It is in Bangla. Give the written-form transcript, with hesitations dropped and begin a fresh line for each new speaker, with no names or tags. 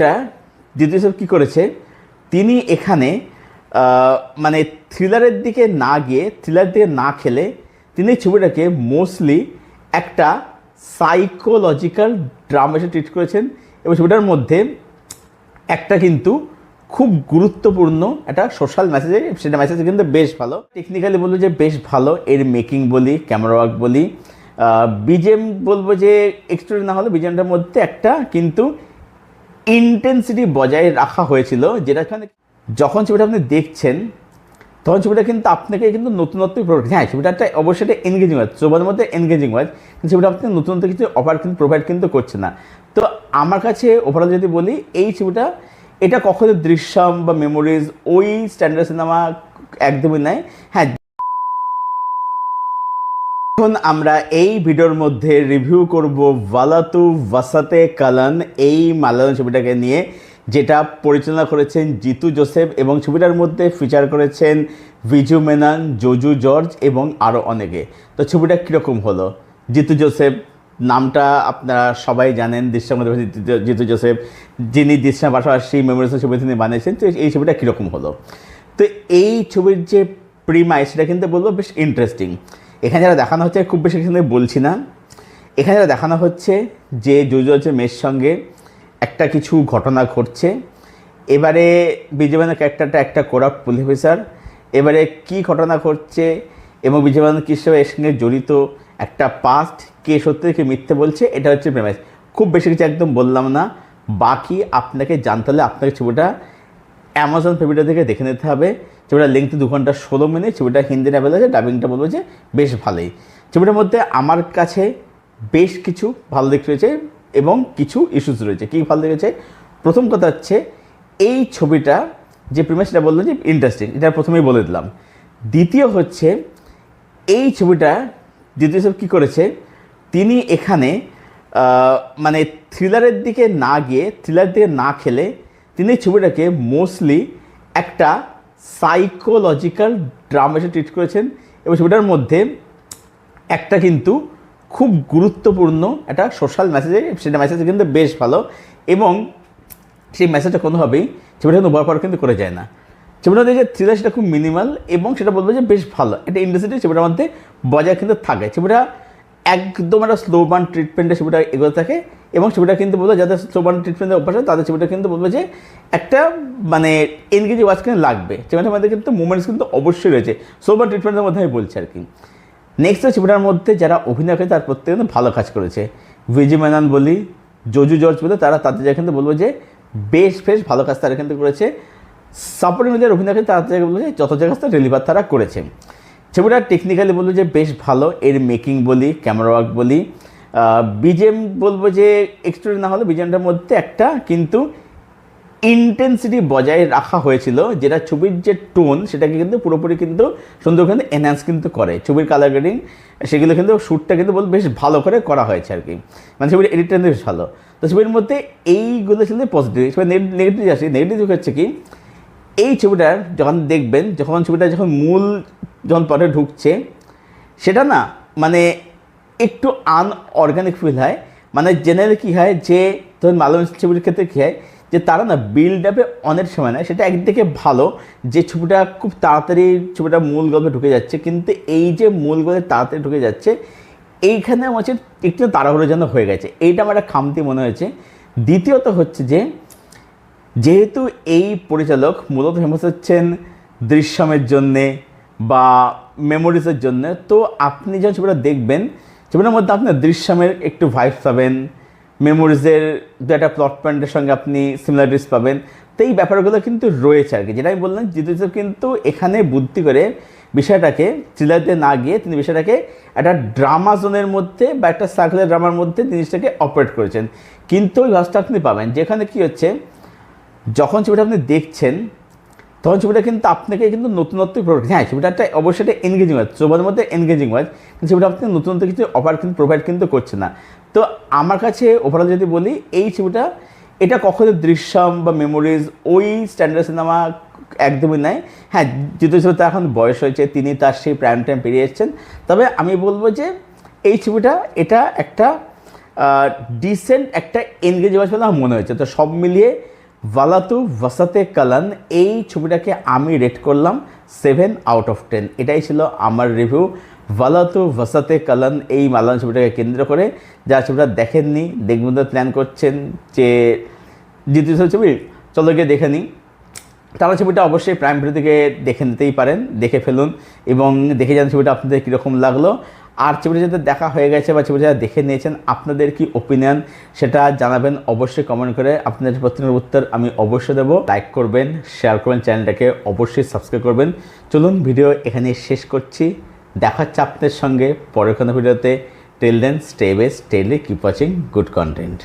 দ্বিতীয় কী করেছে, তিনি এখানে মানে থ্রিলারের দিকে না গিয়ে, থ্রিলার দিকে না খেলে তিনি ছবিটাকে মোস্টলি একটা সাইকোলজিক্যাল ড্রামা হিসেবে ট্রিট করেছেন। এবং ছবিটার মধ্যে একটা কিন্তু খুব গুরুত্বপূর্ণ একটা সোশ্যাল মেসেজ, সেটা মেসেজ কিন্তু বেশ ভালো। টেকনিক্যালি বলবো যে বেশ ভালো, এর মেকিং বলি, ক্যামেরা ওয়ার্ক বলি, বিজিএম বলবো যে এক্সট্রা না হলে বিজিএমটার মধ্যে একটা কিন্তু ইন্টেন্সিটি বজায় রাখা হয়েছিল, যেটা যখন ছবিটা আপনি দেখছেন তখন ছবিটা কিন্তু আপনাকে কিন্তু নতুনত্ব প্রোভাইড, হ্যাঁ ছবিটা একটা অবশ্যই একটা এনগেজিং ওয়াজ, ছবির মধ্যে এনগেজিং ওয়াজ, কিন্তু ছবিটা আপনাকে নতুনত্ব কিছু অফার কিন্তু প্রোভাইড কিন্তু করছে না। তো আমার কাছে ওভারঅল যদি বলি, এই ছবিটা এটা কখনো দৃশ্যম বা মেমোরিজ ওই স্ট্যান্ডার্ড সিনেমা একদমই নাই। হ্যাঁ, এখন আমরা এই ভিডিওর মধ্যে রিভিউ করব ওয়ালাতু ওয়াসাতে কালান, এই মালায়ালাম ছবিটাকে নিয়ে, যেটা পরিচালনা করেছেন জিতু জোসেফ এবং ছবিটার মধ্যে ফিচার করেছেন ভিজু মেনন, জোজু জর্জ এবং আরও অনেকে। তো ছবিটা কীরকম হলো? জিতু জোসেফ নামটা আপনারা সবাই জানেন, দৃশ্যের মধ্যে জিতু জোসেফ, যিনি দৃশ্যের পাশাপাশি মেমোরিজের ছবি তিনি বানিয়েছেন। তো এই ছবিটা কীরকম হলো? তো এই ছবির যে প্রিমাইস সেটা কিন্তু বলবো বেশ ইন্টারেস্টিং। এখানে যারা দেখানো হচ্ছে, খুব বেশি এখানে বলছি না, এখানে যারা দেখানো হচ্ছে যে জোজু জর্জের মেয়ের সঙ্গে একটা কিছু ঘটনা ঘটছে। এবারে বিজয়বানের ক্যারেক্টারটা একটা করাপ্ট পুলিশ অফিসার, এবারে কি ঘটনা ঘটছে এবং বিজয়বান কী হিসেবে এর সঙ্গে জড়িত, একটা পাস্ট, কে সত্যি কে মিথ্যে বলছে, এটা হচ্ছে প্রেমাইস। খুব বেশি কিছু একদম বললাম না, বাকি আপনাকে জানতে হলে আপনাকে ছবিটা অ্যামাজন প্রাইম থেকে দেখে নিতে হবে। ছবিটা লেংথ 2 ঘন্টা 16 মিনিট, ছবিটা হিন্দি অ্যাভেলেবল আছে, ডাবিংটা বলবো যে বেশ ভালোই। ছবিটার মধ্যে আমার কাছে বেশ কিছু ভালো দিক রয়েছে এবং কিছু ইস্যুস রয়েছে। কী ভালো লেগেছে? প্রথম কথা হচ্ছে এই ছবিটা যে প্রিমাইস সেটা বললো যে ইন্টারেস্টিং, এটা প্রথমেই বলে দিলাম। দ্বিতীয় হচ্ছে এই ছবিটা দ্বিতীয় কী করেছে, তিনি এখানে মানে থ্রিলারের দিকে না গিয়ে, থ্রিলার দিকে না খেলে তিনি ছবিটাকে মোস্টলি একটা সাইকোলজিক্যাল ড্রামা হিসেবে ট্রিট করেছেন। এবং ছবিটার মধ্যে একটা কিন্তু খুব গুরুত্বপূর্ণ একটা সোশ্যাল মেসেজ, সেটা মেসেজ কিন্তু বেশ ভালো। এবং সেই মেসেজটা কোনোভাবেই ছবিটা কিন্তু ব্যবহার কিন্তু করে যায় না। ছবিটার মধ্যে যে থ্রিলার সেটা খুব মিনিমাল এবং সেটা বলবো যে বেশ ভালো, একটা ইন্ডাস্ট্রি ছবিটার মধ্যে বজায় কিন্তু থাকে। ছবিটা একদম একটা স্লো বার্ন ট্রিটমেন্টে ছবিটা এগোতে থাকে এবং ছবিটা কিন্তু বলবো যাদের স্লো বার্ন ট্রিটমেন্টের অভ্যাস আছে তাদের ছবিটা কিন্তু বলবো যে একটা মানে এনগেজিং ওয়াচ কিন্তু লাগবে। ছবিটার মধ্যে কিন্তু মুভমেন্টস কিন্তু অবশ্যই রয়েছে, স্লো বার্ন ট্রিটমেন্টের মধ্যে আমি বলছি আর কি। নেক্সট ছবিটার মধ্যে যারা অভিনয় করে তার প্রত্যেকে কিন্তু ভালো কাজ করেছে। ভিজু মেনন বলি, জোজু জর্জ বলে, তারা তাদের জায়গায় কিন্তু বলবো যে বেশ ভালো কাজ তারা কিন্তু করেছে। সাপোর্টিং যারা অভিনয় করে তাদের জায়গায় বলবো যে যত জায়গায় তারা রিলিভার তারা করেছে। ছবিটা টেকনিক্যালি বলবো যে বেশ ভালো, এর মেকিং বলি, ক্যামেরা ওয়ার্ক বলি, বিজিএম বলবো যে এক্সট্রা না হলে বিজিএমটার মধ্যে একটা কিন্তু ইন্টেন্সিটি বজায় রাখা হয়েছিল, যেটা ছবির যে টোন সেটাকে কিন্তু পুরোপুরি কিন্তু সুন্দর করে এনহ্যান্স কিন্তু করে। ছবির কালার গ্রেডিং সেগুলো কিন্তু শ্যুটটা কিন্তু বলবো বেশ ভালো করে করা হয়েছে আর কি, মানে ছবির এডিটটা কিন্তু বেশ ভালো। তো ছবির মধ্যে এইগুলো ছিল পজিটিভ। ছবি নেগেটিভ আসে, নেগেটিভ হচ্ছে কি, এই ছবিটার যখন দেখবেন, যখন ছবিটা যখন যখন পরে ঢুকছে সেটা না মানে একটু আনঅর্গানিক ফিল হয়। মানে জেনারেলি কী হয় যে ধরুন মালায়ালাম ছবির ক্ষেত্রে কী হয় যে তারা না বিল্ড আপে অনেক সময় নেয়, সেটা একদিকে ভালো যে ছবিটা খুব তাড়াতাড়ি ছবিটা মূল গল্পে ঢুকে যাচ্ছে, কিন্তু এই যে মূল গল্পে তাড়াতাড়ি ঢুকে যাচ্ছে এইখানে আমার হচ্ছে একটু তাড়াহুড়ো যেন হয়ে গেছে, এইটা আমার একটা খামতি মনে হয়েছে। দ্বিতীয়ত হচ্ছে যে যেহেতু এই পরিচালক মূলত ফেমাস হচ্ছেন দৃশ্যমের জন্যে বা মেমোরিজের জন্য, তো আপনি যখন ছবিটা দেখবেন ছবিটার মধ্যে আপনি দৃশ্যমের একটু ভাইবস পাবেন, মেমোরিজের দু একটা প্লট পয়েন্টের সঙ্গে আপনি সিমিলারিটিস পাবেন। তো এই ব্যাপারগুলো কিন্তু রয়েছে আর কি, যেটা আমি বললাম জিতু জোসেফ কিন্তু এখানে বুদ্ধি করে বিষয়টাকে থ্রিলারতে না গিয়ে তিনি বিষয়টাকে একটা ড্রামা জোনের মধ্যে বা একটা সার্কুলার ড্রামার মধ্যে জিনিসটাকে অপারেট করেছেন। কিন্তু ওই ভাষটা আপনি পাবেন যেখানে কী হচ্ছে, যখন ছবিটা আপনি দেখছেন তখন ছবিটা কিন্তু আপনাকে কিন্তু নতুনত্ব প্রোভাইড, হ্যাঁ ছবিটা একটা অবশ্যই একটা এনগেজিং ওয়াজ, ছবির মধ্যে এনগেজিং ওয়াজ, কিন্তু ছবিটা আপনাকে নতুনত্ব কিছু অফার কিন্তু প্রোভাইড কিন্তু করছে না। তো আমার কাছে ওভারঅল যদি বলি, এই ছবিটা এটা কখনো দৃশ্যম বা মেমোরিজ ওই স্ট্যান্ডার্ড সিনেমা একদমই নাই। হ্যাঁ, জিতু জোসেফ তার এখন বয়স হয়েছে, তিনি তার সেই প্রাইম টাইম পেরিয়ে এসেছেন, তবে আমি বলবো যে এই ছবিটা এটা একটা ডিসেন্ট একটা এনগেজ ওয়াচ বলে আমার মনে হয়েছে। তো সব মিলিয়ে ওয়ালাতু ওয়াসাতে কালান এই ছবিটাকে আমি রেট করলাম 7/10। এটাই ছিল আমার রিভিউ ওয়ালাতু ওয়াসাতে কালান এই মালায়ালাম ছবিটাকে কেন্দ্র করে। যারা ছবিটা দেখেননি, দেখবেন তো প্ল্যান করছেন যে জিতু জোসেফ ছবি, চলো গিয়ে দেখে নিই, তারা ছবিটা অবশ্যই প্রাইম ভিডিও থেকে দেখে নিতেই পারেন, দেখে ফেলুন এবং দেখে যান ছবিটা আপনাদের কীরকম লাগলো। আর ছবিটা যাতে দেখা হয়ে গেছে বা ছবিটা যারা দেখে নিয়েছেন আপনাদের কি ওপিনিয়ন সেটা জানাবেন অবশ্যই কমেন্ট করে। আপনাদের প্রশ্নের উত্তর আমি অবশ্যই দেবো। লাইক করবেন, শেয়ার করবেন, চ্যানেলটাকে অবশ্যই সাবস্ক্রাইব করবেন। চলুন ভিডিও এখানে শেষ করছি, দেখা হচ্ছে আপনাদের সঙ্গে পরের কোনো ভিডিওতে। Till then stay best, stay keep watching good content.